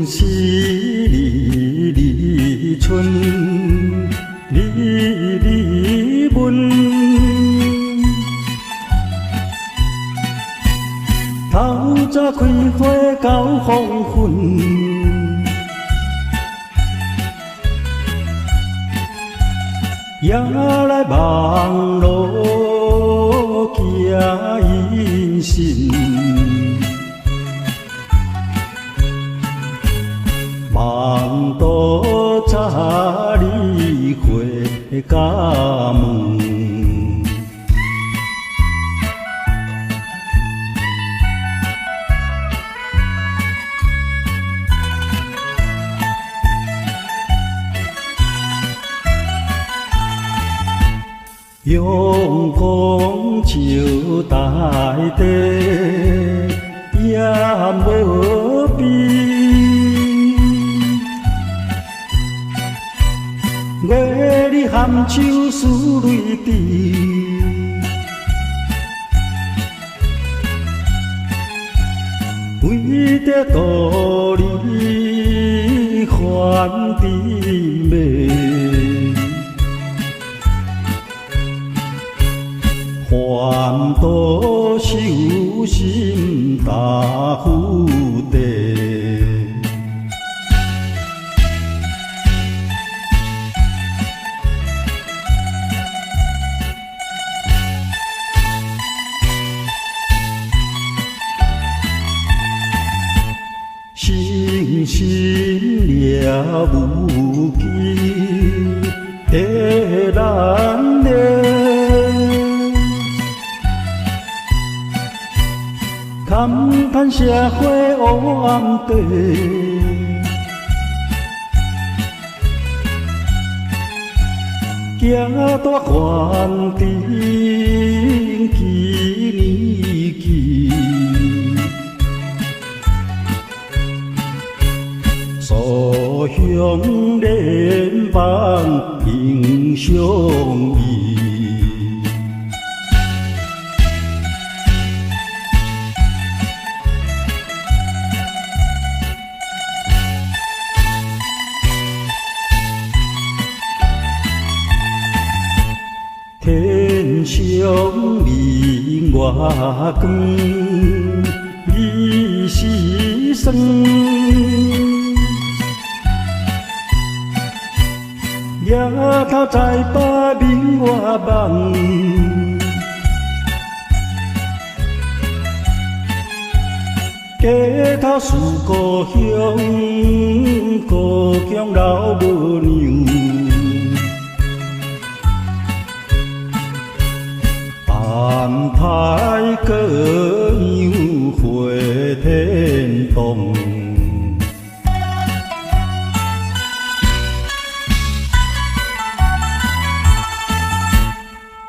是离离春，离离问。透早开花到黄昏，也来望路行因心。望到早日回家门，阳光照大地，也无变。月里含秋思泪滴，为着道理还甜美，还多手心大富地。星星了无期的蓝莲，勘探社会黑暗地，行大官顶纪年纪。故乡联邦英雄义，天上明月光，你是霜。夜头在把明月望，街头思故乡，故乡老母娘。安排歌谣回天堂。